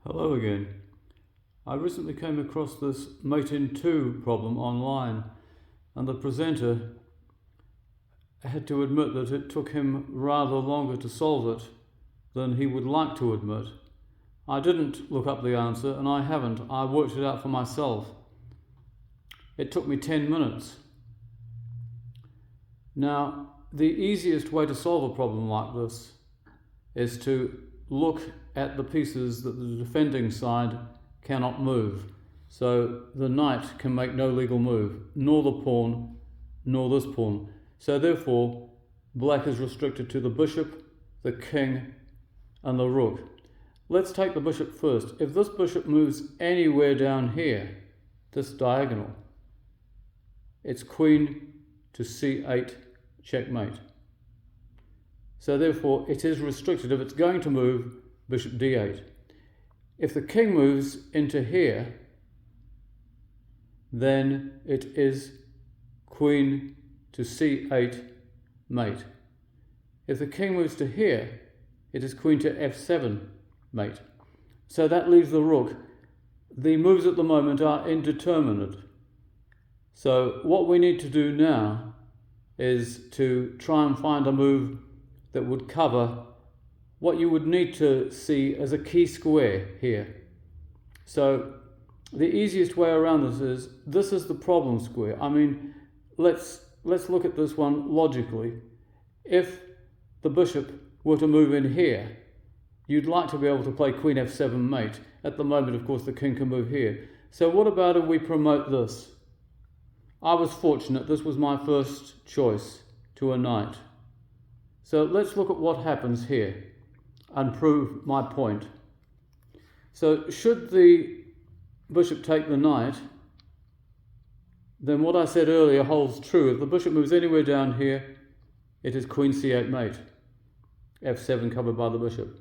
Hello again. I recently came across this mate in 2 problem online, and the presenter had to admit that it took him rather longer to solve it than he would like to admit. I didn't look up the answer, and I haven't. I worked it out for myself. It took me 10 minutes. Now, the easiest way to solve a problem like this is to look at the pieces that the defending side cannot move. So the knight can make no legal move, nor the pawn, nor this pawn. So therefore, black is restricted to the bishop, the king, and the rook. Let's take the bishop first. If this bishop moves anywhere down here, this diagonal, it's queen to c8, checkmate. So therefore, it is restricted. If it's going to move, bishop d8. If the king moves into here, then it is queen to c8, mate. If the king moves to here, it is queen to f7, mate. So that leaves the rook. The moves at the moment are indeterminate. So what we need to do now is to try and find a move that would cover what you would need to see as a key square here. So the easiest way around this is the problem square. I mean, let's look at this one logically. If the bishop were to move in here, you'd like to be able to play queen f7 mate. At the moment, of course, the king can move here. So what about if we promote this? I was fortunate. This was my first choice to a knight. So let's look at what happens here and prove my point. So should the bishop take the knight, then what I said earlier holds true. If the bishop moves anywhere down here, it is queen c8 mate, f7 covered by the bishop.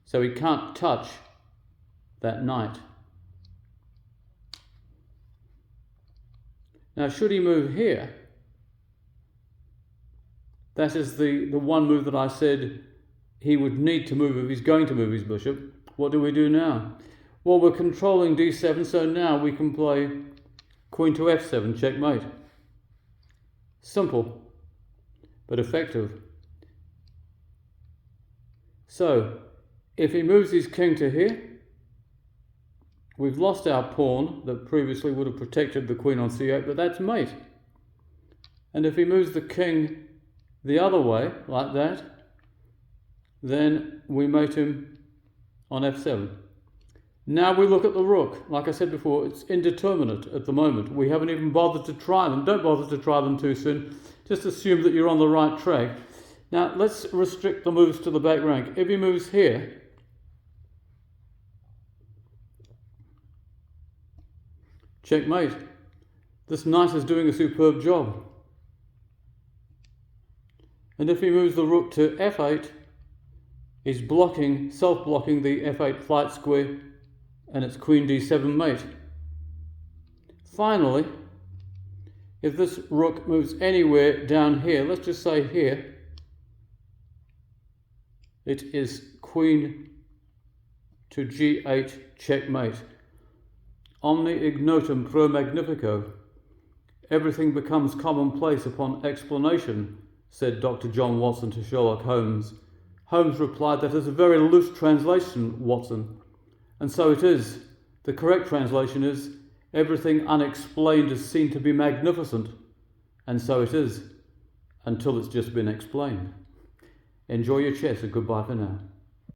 So he can't touch that knight. Now should he move here, that is the one move that I said he would need to move if he's going to move his bishop. What do we do now? Well, we're controlling d7, so now we can play queen to f7, checkmate. Simple, but effective. So, if he moves his king to here, we've lost our pawn that previously would have protected the queen on c8, but that's mate. And if he moves the king the other way, like that, then we mate him on f7. Now we look at the rook. Like I said before, it's indeterminate at the moment. We haven't even bothered to try them. Don't bother to try them too soon. Just assume that you're on the right track. Now let's restrict the moves to the back rank. If he moves here, checkmate. This knight is doing a superb job. And if he moves the rook to f8, he's self-blocking the f8 flight square, and it's queen d7 mate. Finally, if this rook moves anywhere down here, let's just say here, it is queen to g8 checkmate. Omne ignotum pro Magnifico. Everything becomes commonplace upon explanation, said Dr. John Watson to Sherlock Holmes. Holmes replied, "That is a very loose translation, Watson." And so it is. The correct translation is, everything unexplained is seen to be magnificent. And so it is, until it's just been explained. Enjoy your chess and goodbye for now.